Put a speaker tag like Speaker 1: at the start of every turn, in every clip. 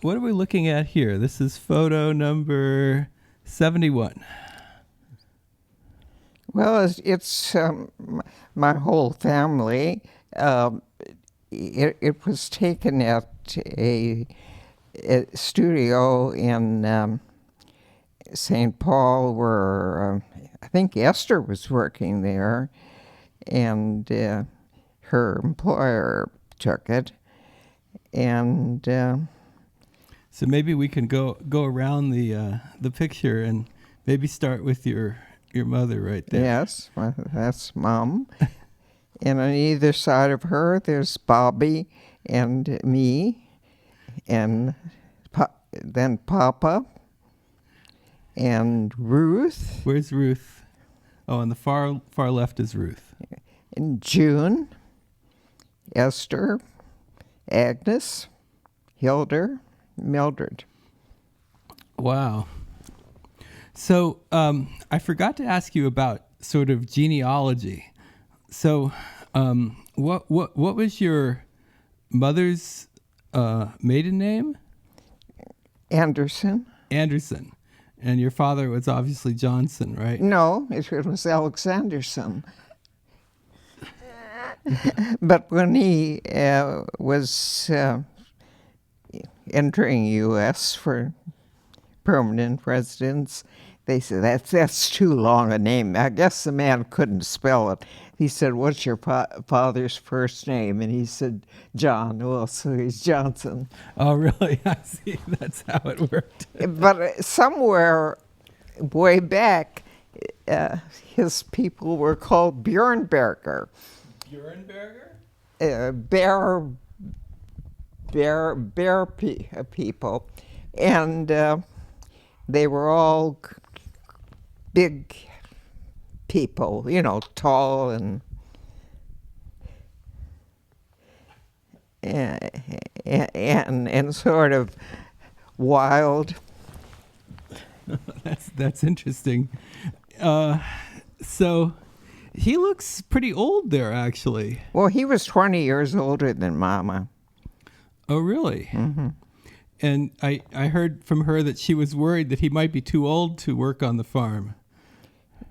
Speaker 1: what are we looking at here? This is photo number 71.
Speaker 2: Well, it's my whole family. It was taken at a studio in St. Paul where I think Esther was working there, and her employer took it. And
Speaker 1: So maybe we can go around the picture and maybe start with your mother right there.
Speaker 2: yes, well, that's Mom. And on either side of her, there's Bobby and me, and then Papa and Ruth.
Speaker 1: Where's Ruth? Oh, on the far left is Ruth.
Speaker 2: And June, Esther, Agnes, Hilda, Mildred.
Speaker 1: Wow. So I forgot to ask you about sort of genealogy. So what was your mother's maiden name?
Speaker 2: Anderson.
Speaker 1: Anderson. And your father was obviously Johnson, right?
Speaker 2: No, it was Alexanderson. But when he was entering U.S. for permanent residence, they said, that's too long a name. I guess the man couldn't spell it. He said, what's your father's first name? And he said, John. Well, so he's Johnson.
Speaker 1: Oh, really? I see. That's how it worked.
Speaker 2: But somewhere way back, his people were called Björnberger.
Speaker 1: Björnberger?
Speaker 2: Bear people. And they were all big people, tall and sort of wild.
Speaker 1: That's interesting. So he looks pretty old there, actually.
Speaker 2: Well, he was 20 years older than Mama.
Speaker 1: Oh, really?
Speaker 2: Mm-hmm.
Speaker 1: And I heard from her that she was worried that he might be too old to work on the farm.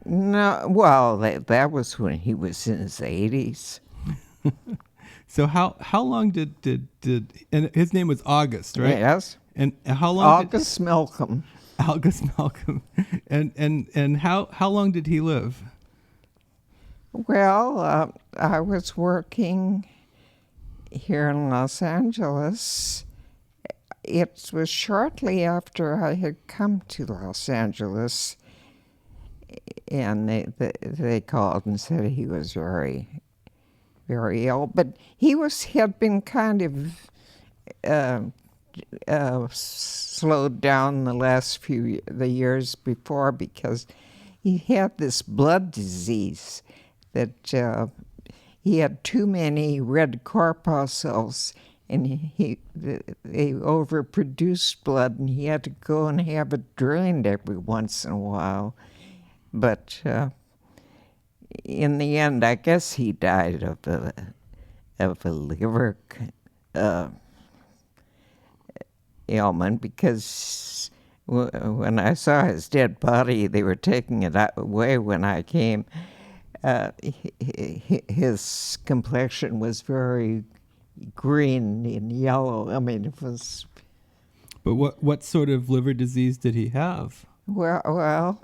Speaker 2: No, well, that was when he was in his 80s.
Speaker 1: So how long did and his name was August, right?
Speaker 2: Yes.
Speaker 1: And how long?
Speaker 2: August Malcolm.
Speaker 1: August Malcolm. And how long did he live?
Speaker 2: Well, I was working here in Los Angeles. It was shortly after I had come to Los Angeles, and they called and said he was very, very ill. But he had been kind of slowed down the last the years before because he had this blood disease that he had too many red corpuscles, and they overproduced blood, and he had to go and have it drained every once in a while. But in the end, I guess he died of a liver ailment, because when I saw his dead body, they were taking it away when I came. His complexion was very green and yellow. I mean, it was...
Speaker 1: But what sort of liver disease did he have?
Speaker 2: Well,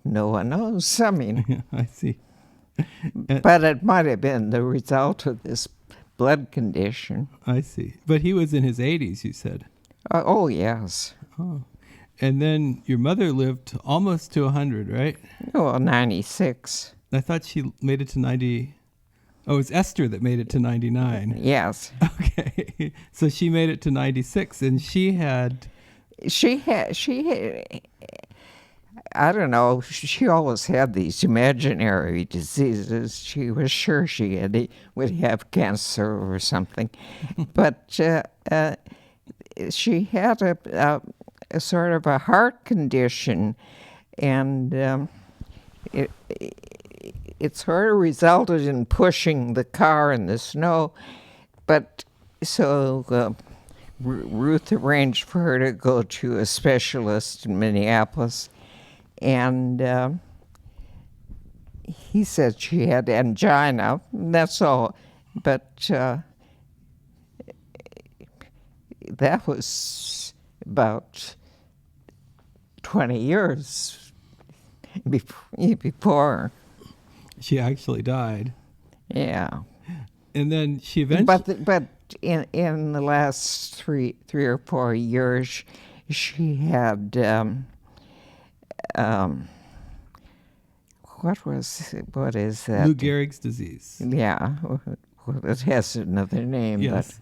Speaker 2: no one knows. I mean...
Speaker 1: I see.
Speaker 2: But it might have been the result of this blood condition.
Speaker 1: I see. But he was in his 80s, you said.
Speaker 2: Oh, yes.
Speaker 1: Oh. And then your mother lived almost to 100, right?
Speaker 2: Oh, 96.
Speaker 1: I thought she made it to 90. Oh, it was Esther that made it to 99.
Speaker 2: Yes.
Speaker 1: Okay. So she made it to 96, and she had,
Speaker 2: I don't know, she always had these imaginary diseases. She was sure would have cancer or something. But she had a sort of a heart condition, and it sort of resulted in pushing the car in the snow. But so Ruth arranged for her to go to a specialist in Minneapolis, and he said she had angina. That's all, but that was about 20 years before.
Speaker 1: She actually died.
Speaker 2: Yeah.
Speaker 1: And then she eventually...
Speaker 2: But in the last three or 4 years, she had what is that?
Speaker 1: Lou Gehrig's disease.
Speaker 2: Yeah, well, it has another name.
Speaker 1: Yes.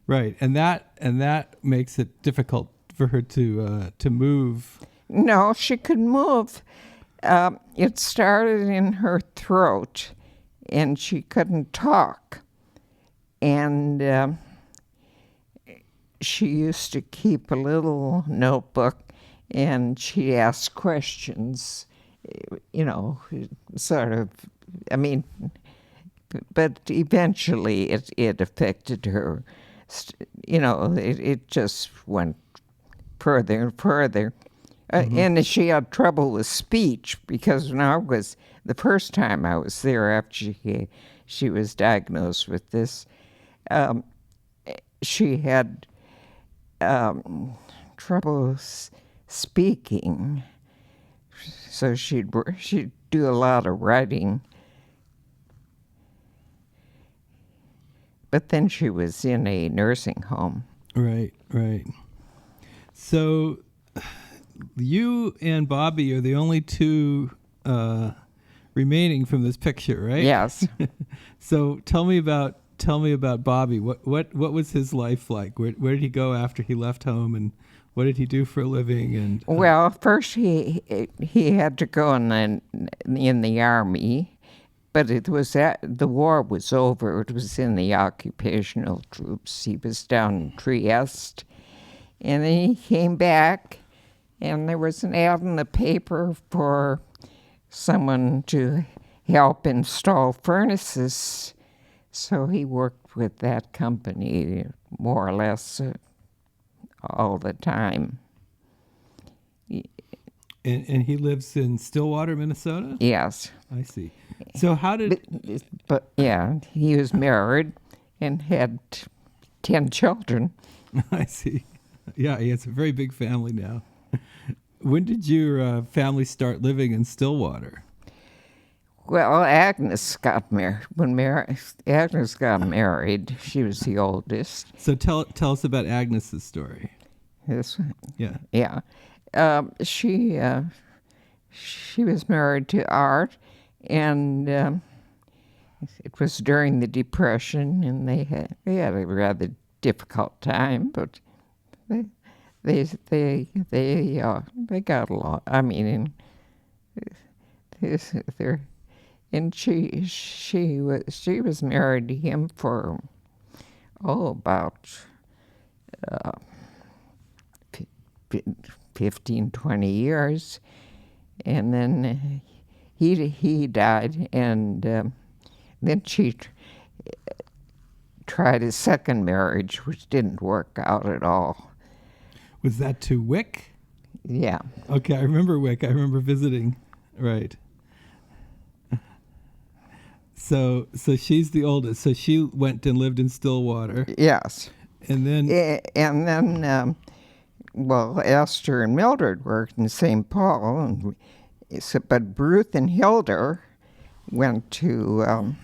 Speaker 1: Right, and that makes it difficult for her to move.
Speaker 2: No, she could move. It started in her throat, and she couldn't talk. And she used to keep a little notebook, and she asked questions, sort of, but eventually it affected her. It just went further and further. And she had trouble with speech because the first time I was there after she was diagnosed with this, she had trouble speaking, so she'd do a lot of writing. But then she was in a nursing home.
Speaker 1: Right. So you and Bobby are the only two remaining from this picture, right?
Speaker 2: Yes.
Speaker 1: So tell me about Bobby. What was his life like? Where did he go after he left home, and what did he do for a living? And
Speaker 2: well, first he had to go in the army. But the war was over. It was in the occupational troops. He was down in Trieste. And then he came back, and there was an ad in the paper for someone to help install furnaces. So he worked with that company more or less all the time.
Speaker 1: And he lives in Stillwater, Minnesota?
Speaker 2: Yes.
Speaker 1: I see. So how did...
Speaker 2: But yeah, he was married and had 10 children.
Speaker 1: I see. Yeah, he has a very big family now. When did your family start living in Stillwater?
Speaker 2: Well, Agnes got married. When Agnes got married, she was the oldest.
Speaker 1: So tell us about Agnes's story.
Speaker 2: This one?
Speaker 1: Yeah.
Speaker 2: Yeah. She was married to Art, and it was during the Depression, and they had a rather difficult time, but they got along. And she was married to him for about 15, 20 years, and then he died, and then she tried a second marriage, which didn't work out at all.
Speaker 1: Was that to Wick?
Speaker 2: Yeah.
Speaker 1: Okay, I remember Wick. I remember visiting. Right. So she's the oldest. So she went and lived in Stillwater.
Speaker 2: Yes.
Speaker 1: And then...
Speaker 2: well, Esther and Mildred worked in St. Paul, but Ruth and Hilda went to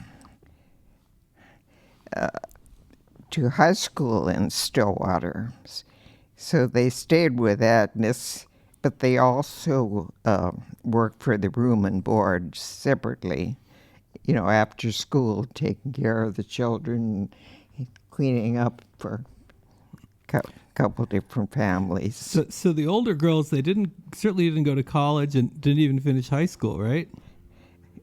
Speaker 2: high school in Stillwater. So they stayed with Agnes, but they also worked for the room and board separately, after school, taking care of the children, cleaning up for couple different families.
Speaker 1: So the older girls, they certainly didn't go to college and didn't even finish high school, right?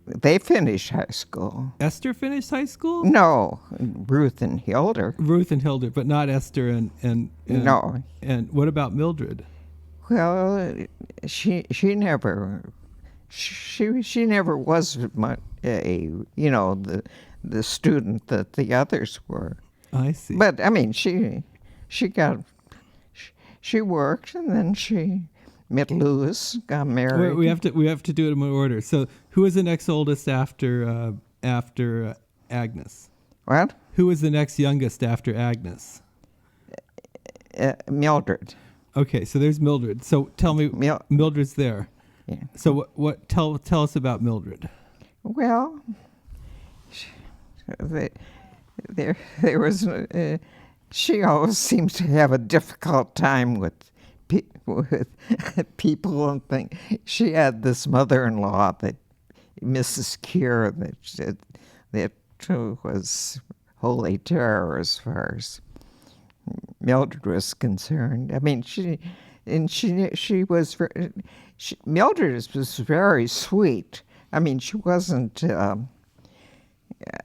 Speaker 2: They finished high school.
Speaker 1: Esther finished high school?
Speaker 2: No, Ruth and Hilda.
Speaker 1: Ruth and Hilda, but not Esther and
Speaker 2: no.
Speaker 1: And what about Mildred?
Speaker 2: Well, she never was the student that the others were.
Speaker 1: I see.
Speaker 2: But I mean, she got she worked, and then she met Lewis, got married.
Speaker 1: We have to do it in order. So, who was the next oldest after Agnes?
Speaker 2: What?
Speaker 1: Who was the next youngest after Agnes?
Speaker 2: Mildred.
Speaker 1: Okay, so there's Mildred. So tell me, Mildred's there.
Speaker 2: Yeah.
Speaker 1: So what? Tell us about Mildred.
Speaker 2: Well, there was. She always seems to have a difficult time with people and things. She had this mother-in-law, that Mrs. Keir, that was holy terror as far as Mildred was concerned. I mean, Mildred was very sweet. I mean, she wasn't.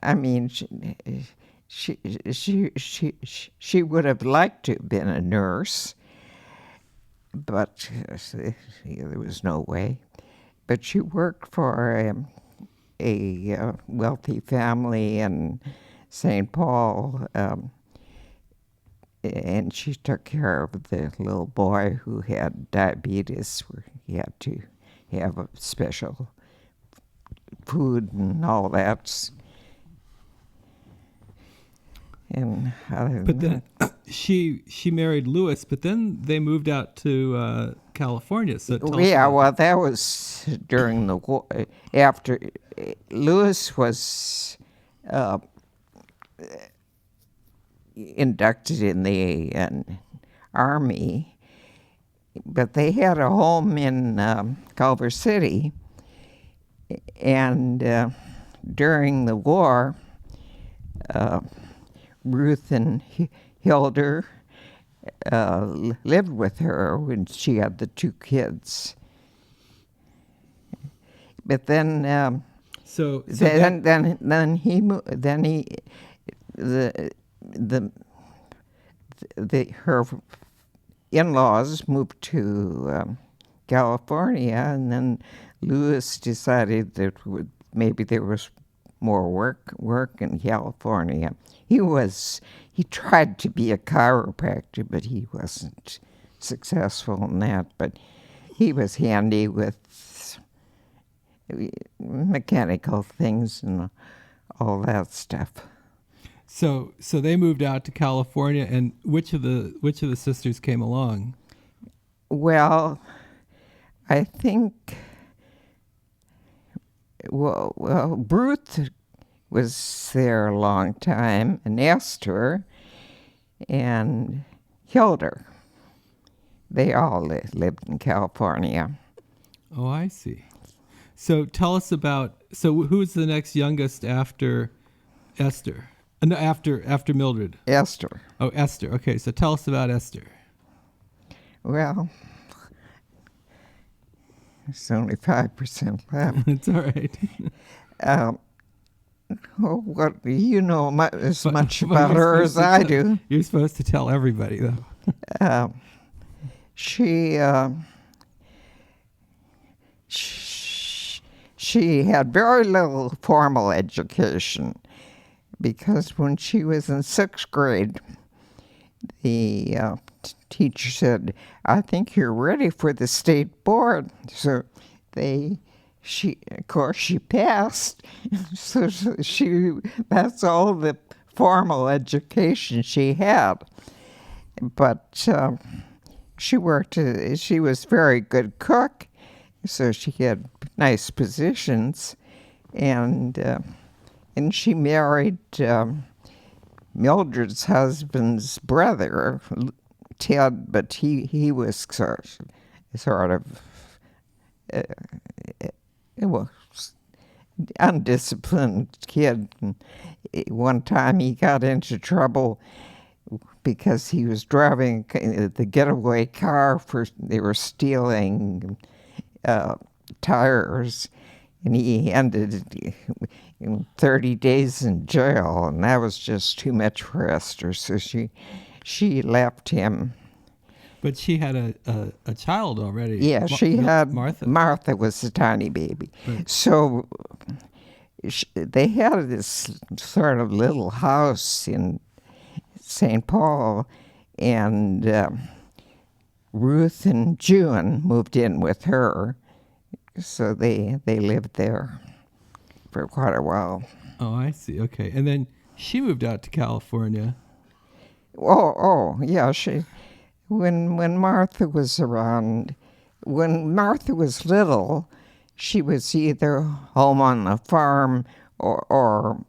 Speaker 2: I mean, she would have liked to have been a nurse, but there was no way. But she worked for a wealthy family in St. Paul, and she took care of the little boy who had diabetes, where he had to have a special food and all that. And
Speaker 1: but then she married Lewis, but then they moved out to California. So
Speaker 2: that was during the war. After Lewis was inducted in the Army, but they had a home in Culver City, and during the war, Ruth and Hilder lived with her when she had the two kids. But then, her in-laws moved to California, and then Lewis decided that maybe there was more work in California. He tried to be a chiropractor, but he wasn't successful in that. But he was handy with mechanical things and all that stuff.
Speaker 1: So they moved out to California, and which of the sisters came along?
Speaker 2: Well, I think Ruth was there a long time, and Esther and Hilder. They all lived in California.
Speaker 1: Oh, I see. So tell us about, who's the next youngest after Esther? No, after Mildred.
Speaker 2: Esther.
Speaker 1: Oh, Esther. Okay, so tell us about Esther.
Speaker 2: Well, it's only 5% left.
Speaker 1: It's all right.
Speaker 2: What you know as much about her as I do.
Speaker 1: You're supposed to tell everybody, though.
Speaker 2: She had very little formal education, because when she was in 6th grade, the teacher said, "I think you're ready for the state board." So she passed. So that's all the formal education she had. But she was a very good cook, so she had nice positions, and she married Mildred's husband's brother, Ted, but he was sort of undisciplined kid. And one time he got into trouble because he was driving the getaway car they were stealing tires, and he ended 30 days in jail, and that was just too much for Esther, so she left him.
Speaker 1: But she had a child already.
Speaker 2: Yeah, she had
Speaker 1: Martha.
Speaker 2: Martha was a tiny baby.
Speaker 1: Right.
Speaker 2: So they had this sort of little house in St. Paul, and Ruth and June moved in with her, so they lived there for quite a while.
Speaker 1: Oh, I see. Okay. And then she moved out to California.
Speaker 2: Yeah. When Martha was around, when Martha was little, she was either home on the farm or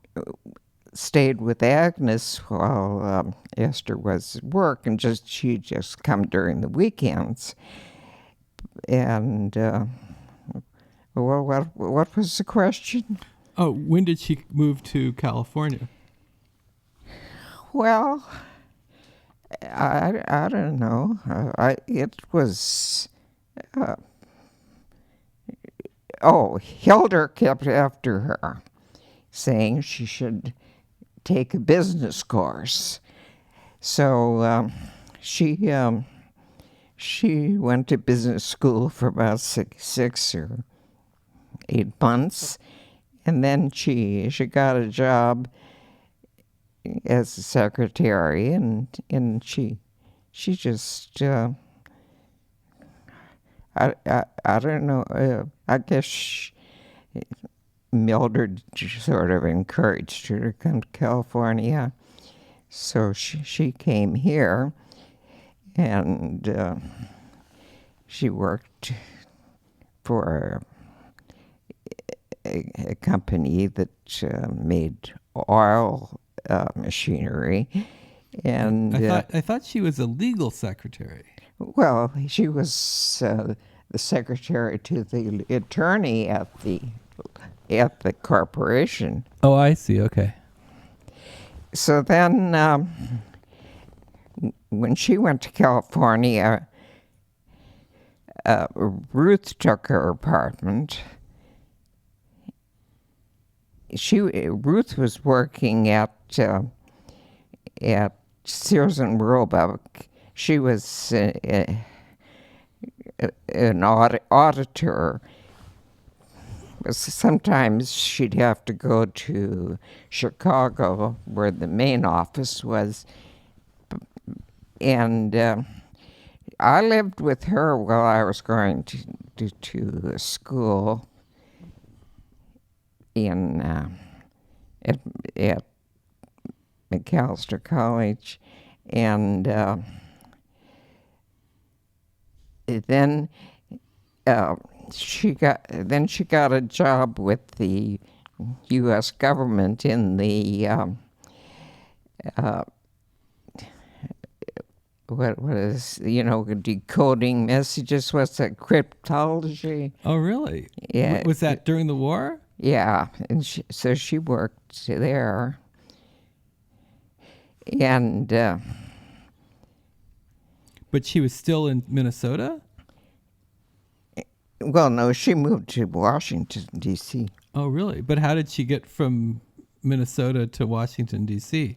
Speaker 2: stayed with Agnes while Esther was at work, and she just come during the weekends. And what was the question?
Speaker 1: Oh, when did she move to California?
Speaker 2: Well, I don't know. It was. Hilder kept after her, saying she should take a business course. So she went to business school for about six or 8 months, and then she got a job as a secretary, and she just I don't know. I guess Mildred sort of encouraged her to come to California, so she came here, and she worked for a company that made oil machinery, and
Speaker 1: I thought she was a legal secretary.
Speaker 2: well, she was the secretary to the attorney at the corporation.
Speaker 1: Oh, I see. Okay.
Speaker 2: So then, when she went to California, Ruth took her apartment. Ruth was working at Sears and Roebuck. She was an auditor. Sometimes she'd have to go to Chicago, where the main office was, and I lived with her while I was going to school in at McAllister College, and then she got a job with the U.S. government in the what is decoding messages? What's that, cryptology?
Speaker 1: Oh, really?
Speaker 2: Yeah.
Speaker 1: Was that during the war?
Speaker 2: Yeah, and so she worked there, and
Speaker 1: but she was still in Minnesota?
Speaker 2: Well, no, she moved to Washington, D.C.
Speaker 1: Oh, really? But how did she get from Minnesota to Washington, D.C.?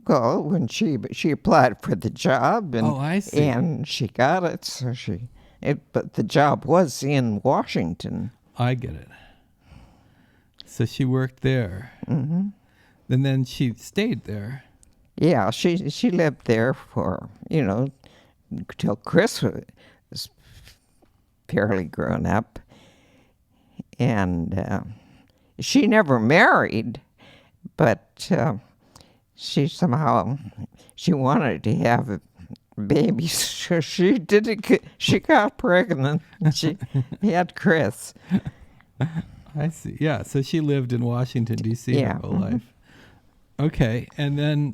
Speaker 2: Well, when she applied for the job, and
Speaker 1: I see.
Speaker 2: And she got it, so but the job was in Washington.
Speaker 1: I get it. So she worked there.
Speaker 2: Mm-hmm.
Speaker 1: And then she stayed there.
Speaker 2: Yeah, she lived there for, till Chris was fairly grown up. And she never married, but she wanted to have a baby, so she did it. She got pregnant. She had Chris.
Speaker 1: I see. Yeah, so she lived in Washington, D.C. her whole life. Okay, and then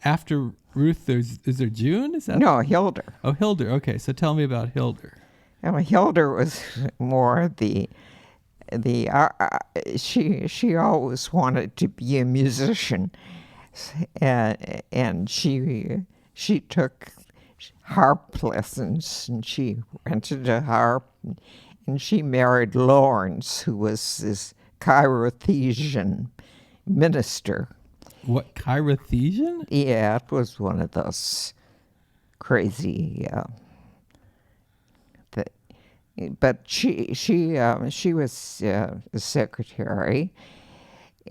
Speaker 1: after Ruth, is there June? Is that
Speaker 2: No, Hilder?
Speaker 1: Oh, Hilder. Okay, so tell me about Hilder.
Speaker 2: Hilder was more she always wanted to be a musician, and she took harp lessons, and she rented a harp, and she married Lawrence, who was this Chirothesian minister.
Speaker 1: What, Chirothesian?
Speaker 2: Yeah, it was one of those crazy. But she was a secretary,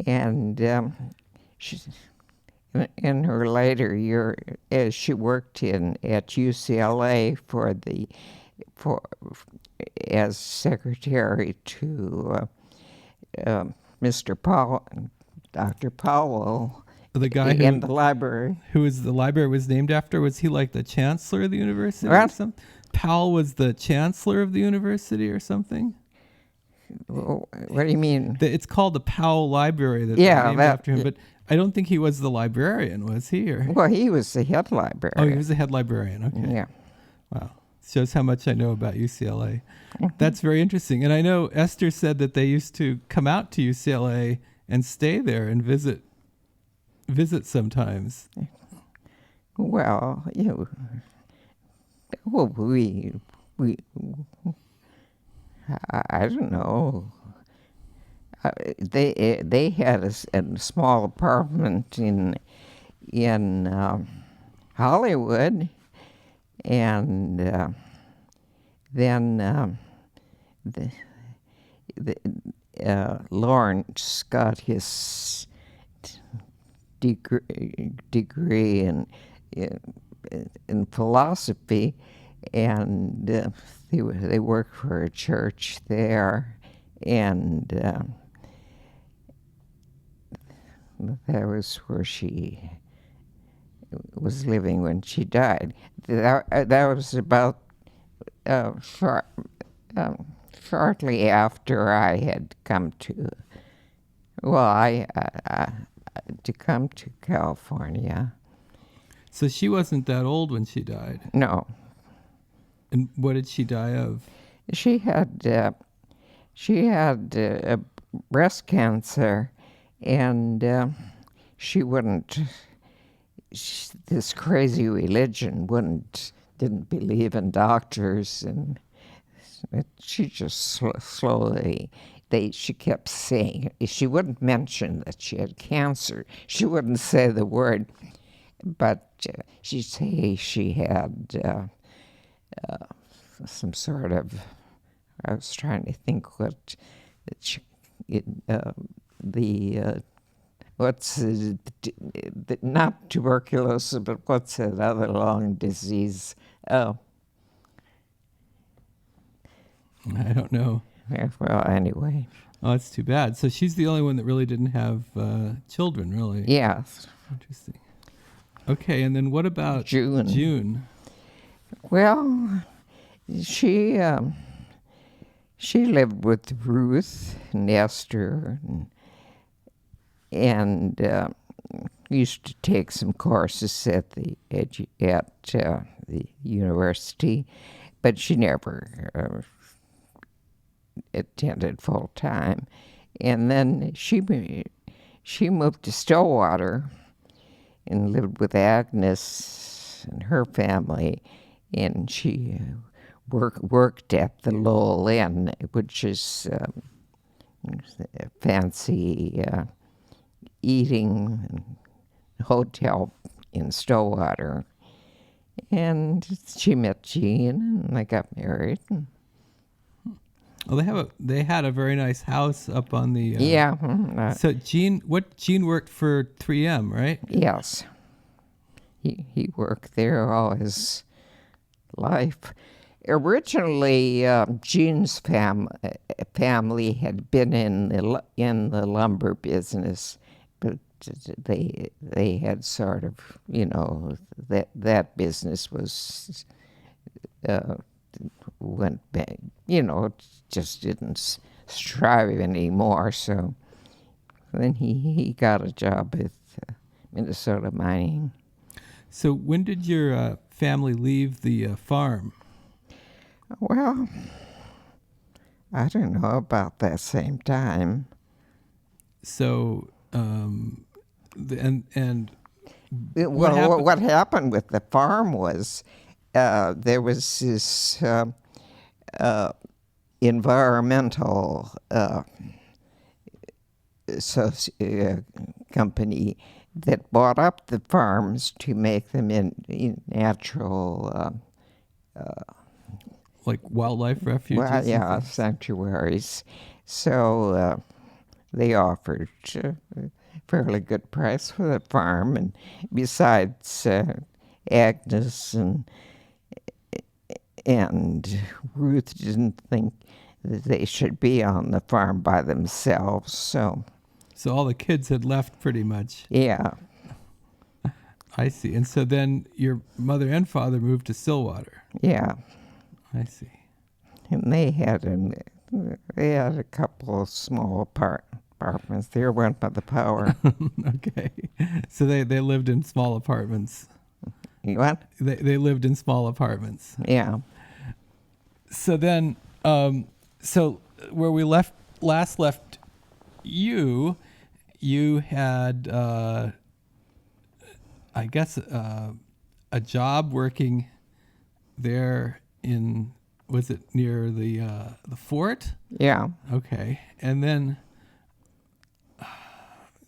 Speaker 2: And she, in her later year, as she worked at UCLA for as secretary to Mr. Powell, Dr. Powell,
Speaker 1: The guy
Speaker 2: in the library.
Speaker 1: the library was named after, was he like the chancellor of the university or
Speaker 2: What?
Speaker 1: something? Powell was the chancellor of the university or something?
Speaker 2: What do you mean?
Speaker 1: It's called the Powell Library that
Speaker 2: Yeah,
Speaker 1: they named after him, but I don't think he was the librarian, was he? Or
Speaker 2: Well, he was the head librarian.
Speaker 1: oh, he was the head librarian. Okay.
Speaker 2: Yeah.
Speaker 1: Wow. Shows how much I know about UCLA. That's very interesting. And I know Esther said that they used to come out to UCLA and stay there and visit sometimes.
Speaker 2: Well, well, I don't know. They had a small apartment in Hollywood, and then Lawrence got his degree in philosophy, and they worked for a church there, and that was where she was living when she died. That was about shortly after I had come to, to come to California.
Speaker 1: So she wasn't that old when she died.
Speaker 2: No,
Speaker 1: And what did she die of?
Speaker 2: she had breast cancer, and she wouldn't. This crazy religion didn't believe in doctors, and she just slowly. She kept saying, she wouldn't mention that she had cancer. She wouldn't say the word, but she'd say she had some sort of. I was trying to think what what's not tuberculosis, but what's that other lung disease? Oh,
Speaker 1: I don't know.
Speaker 2: yeah, well, anyway.
Speaker 1: Oh, that's too bad. So she's the only one that really didn't have children, really.
Speaker 2: Yes.
Speaker 1: Interesting. Okay, and then what about June?
Speaker 2: Well, she lived with Ruth and Esther, and used to take some courses at the university, but she never attended full time. And then she moved to Stillwater and lived with Agnes and her family, and she worked at the Lowell Inn, which is a fancy eating hotel in Stillwater. And she met Jean, and they got married.
Speaker 1: Well, they had a very nice house up on the.
Speaker 2: Yeah.
Speaker 1: So Jean worked for 3M, right?
Speaker 2: Yes. He worked there all his life. Originally, Jean's family had been in the lumber business, but they had sort of, that business was went back, just didn't strive anymore. So then he got a job with Minnesota Mining.
Speaker 1: So when did your family leave the farm?
Speaker 2: Well, I don't know, about that same time.
Speaker 1: So, what
Speaker 2: happened with the farm was there was this environmental company that bought up the farms to make them in natural
Speaker 1: like wildlife refuges?
Speaker 2: sanctuaries. So they offered a fairly good price for the farm. And besides Agnes and Ruth didn't think that they should be on the farm by themselves. So
Speaker 1: all the kids had left pretty much.
Speaker 2: yeah,
Speaker 1: I see. And so then your mother and father moved to Stillwater.
Speaker 2: yeah.
Speaker 1: I see.
Speaker 2: And they had a couple of small apartments. There went by the power.
Speaker 1: Okay. So they lived in small apartments.
Speaker 2: What?
Speaker 1: They lived in small apartments.
Speaker 2: Yeah.
Speaker 1: So then, so where we last left you had, I guess, a job working there in, was it near the fort?
Speaker 2: Yeah.
Speaker 1: Okay. And then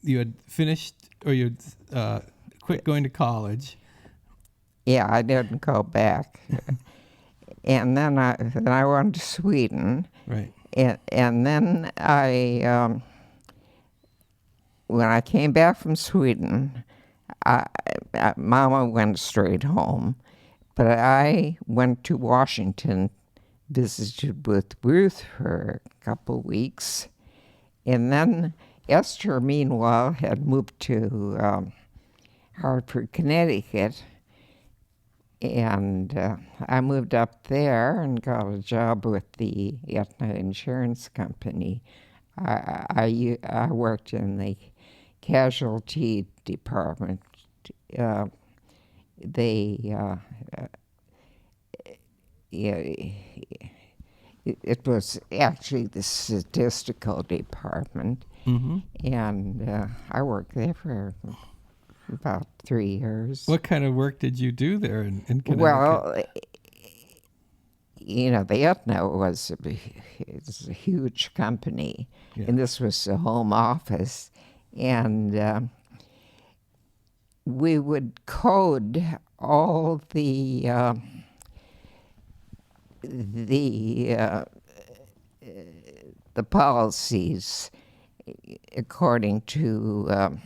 Speaker 1: you had finished, or you had quit going to college.
Speaker 2: Yeah, I didn't go back. And then I went to Sweden.
Speaker 1: Right.
Speaker 2: And then when I came back from Sweden, Mama went straight home. But I went to Washington, visited with Ruth for a couple weeks. And then Esther, meanwhile, had moved to Hartford, Connecticut. And I moved up there and got a job with the Aetna Insurance Company. I worked in the casualty department. It was actually the statistical department, and I worked there for about 3 years.
Speaker 1: What kind of work did you do there in Connecticut?
Speaker 2: Well, the Aetna was a huge company, and this was the home office, and we would code all the policies according to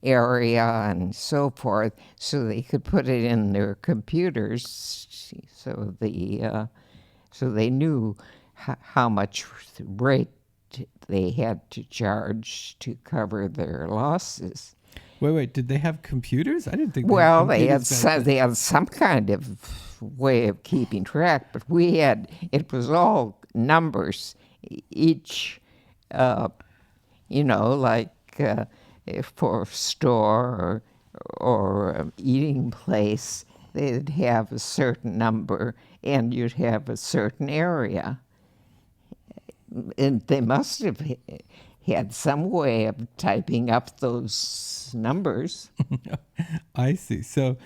Speaker 2: area and so forth, so they could put it in their computers, so they knew how much rate they had to charge to cover their losses.
Speaker 1: Wait, did they have computers? I didn't think
Speaker 2: Well,
Speaker 1: they had
Speaker 2: they had some kind of way of keeping track, but it was all numbers. Each, like for a store or eating place, they'd have a certain number, and you'd have a certain area. And they must have had some way of typing up those numbers.
Speaker 1: I see. So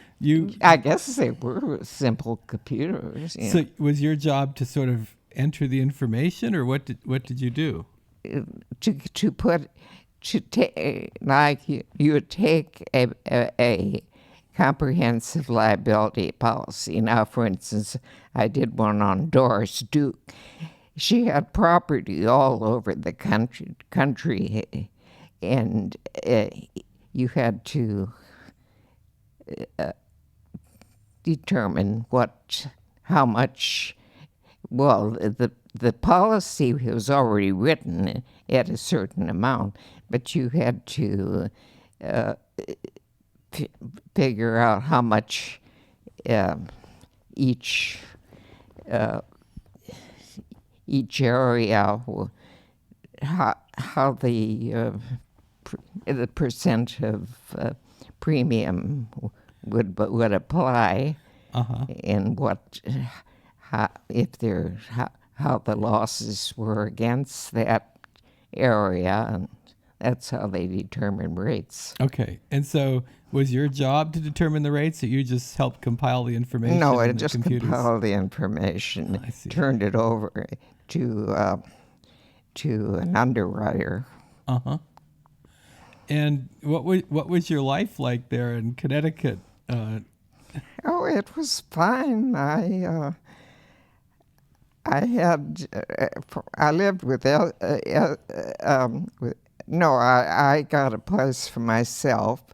Speaker 2: I guess they were simple computers.
Speaker 1: So was your job to sort of enter the information, or what did you do? You would take a comprehensive liability policy. Now, for instance, I did one on Doris Duke. She had property all over the country, and you had to determine how much. Well, the policy was already written at a certain amount, but you had to figure out how much each area, how the percent of premium would apply, and how the losses were against that area, and that's how they determine rates. Okay, and so was your job to determine the rates, or you just helped compile the information?
Speaker 2: No, I
Speaker 1: in the
Speaker 2: just
Speaker 1: computers?
Speaker 2: compiled the information, turned it over to an underwriter.
Speaker 1: And what was your life like there in Connecticut?
Speaker 2: Oh, it was fine. I lived with No, I got a place for myself.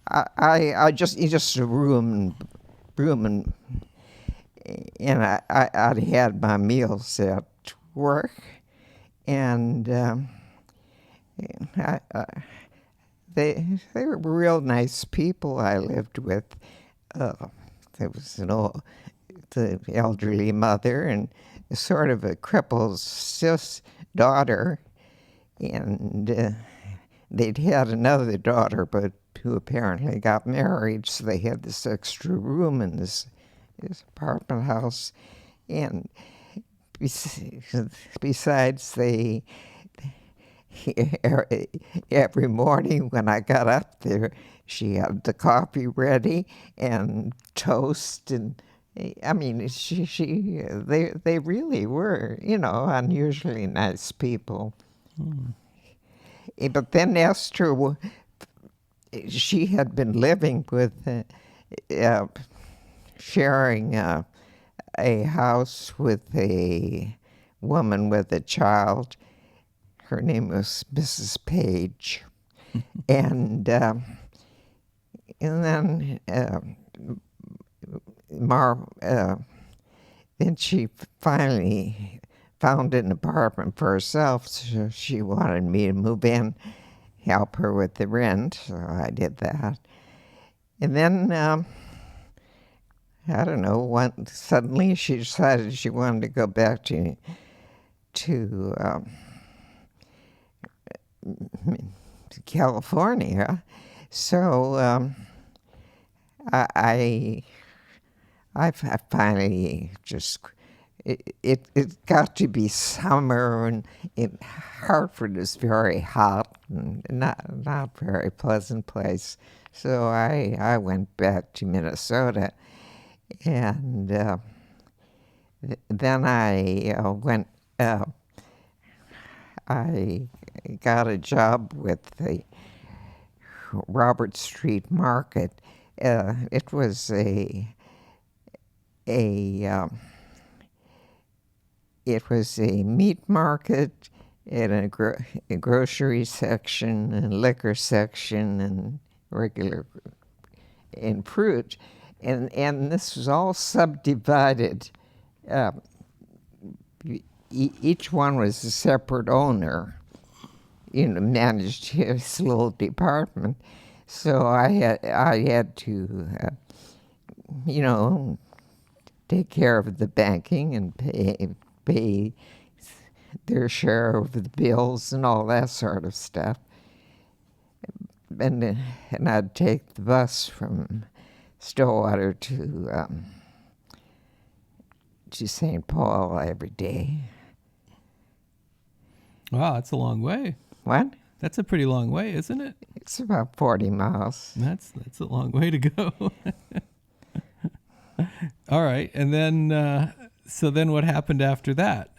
Speaker 2: I just a room, and I'd had my meals at work, and I, they were real nice people I lived with. Uh, there was the elderly mother and sort of a crippled sis daughter, and they'd had another daughter, but who apparently got married, so they had this extra room in this apartment house, and besides they every morning when I got up there, she had the coffee ready and toast, and I mean, they really were, unusually nice people. But then Esther, she had been living with, sharing a house with a woman with a child. Her name was Mrs. Paige, and then then she finally found an apartment for herself, so she wanted me to move in, help her with the rent, so I did that. And then, I don't know, suddenly she decided she wanted to go back to California. So I finally just, it got to be summer, and Hartford is very hot and not very pleasant place. So I went back to Minnesota, and then I got a job with the Robert Street Market. It was a meat market and a grocery section and liquor section and regular and fruit, and this was all subdivided. Each one was a separate owner, managed his little department. So I had to, take care of the banking and pay their share of the bills and all that sort of stuff. And I'd take the bus from Stillwater to St. Paul every day.
Speaker 3: Wow, that's a long way.
Speaker 2: What?
Speaker 3: That's a pretty long way, isn't it?
Speaker 2: It's about 40 miles.
Speaker 3: That's a long way to go. All right, and then so then what happened after that?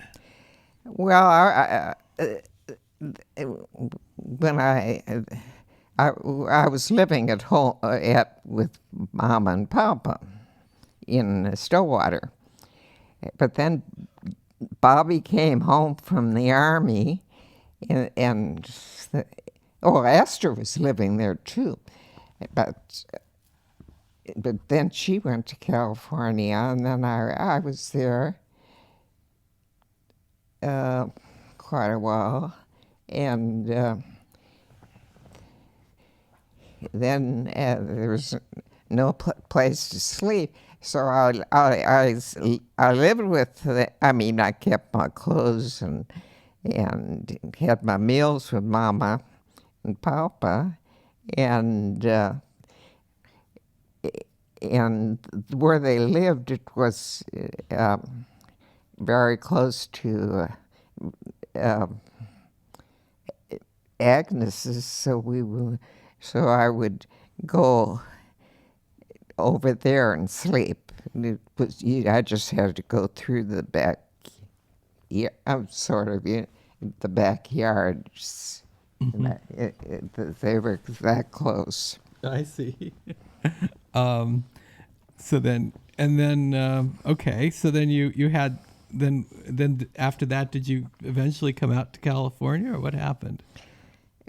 Speaker 2: Well, when I was living at home with Mama and Papa in Stillwater, but then Bobby came home from the Army, and Esther was living there too, but then she went to California, and then I was there quite a while, and then there was no place to sleep. So I lived with. I kept my clothes and had my meals with Mama and Papa, and where they lived, it was very close to Agnes's. So I would go over there and sleep. I just had to go through the back. Yeah, I'm sort of in the backyard. Mm-hmm. They were that close.
Speaker 3: I see. So then, okay. So then you had then after that, did you eventually come out to California, or what happened?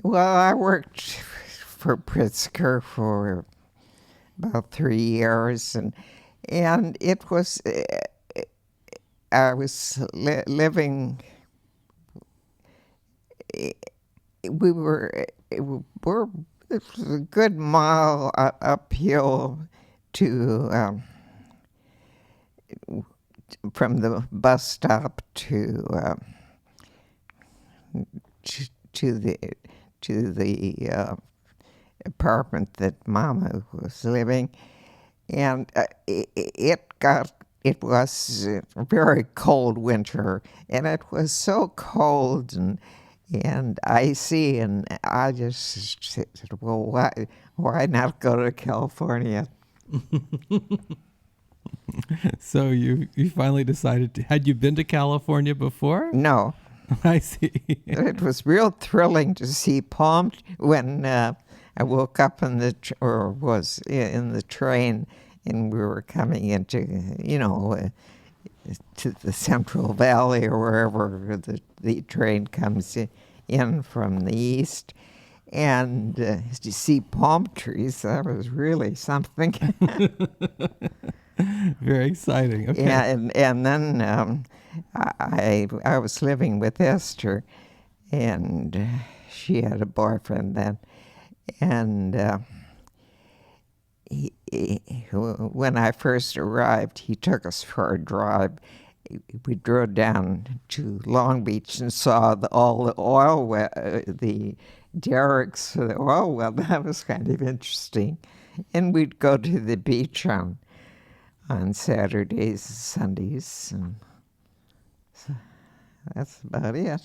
Speaker 2: Well, I worked for Pritzker for about 3 years, and it was I was living. We were it was a good mile uphill to from the bus stop to the apartment that Mama was living, and it was a very cold winter, and it was so cold and icy, and I just said, well, why not go to California?
Speaker 3: So you finally decided to. Had you been to California before?
Speaker 2: No.
Speaker 3: I see.
Speaker 2: It was real thrilling to see palm when I woke up was in the train, and we were coming into, to the Central Valley or wherever the train comes in from the east. And to see palm trees, that was really something.
Speaker 3: Very exciting. Okay.
Speaker 2: Yeah, and then I was living with Esther, and she had a boyfriend then. And when I first arrived, he took us for a drive. We drove down to Long Beach and saw all the oil the derricks for the oil well. That was kind of interesting. And we'd go to the beach on Saturdays and Sundays. And so that's about it.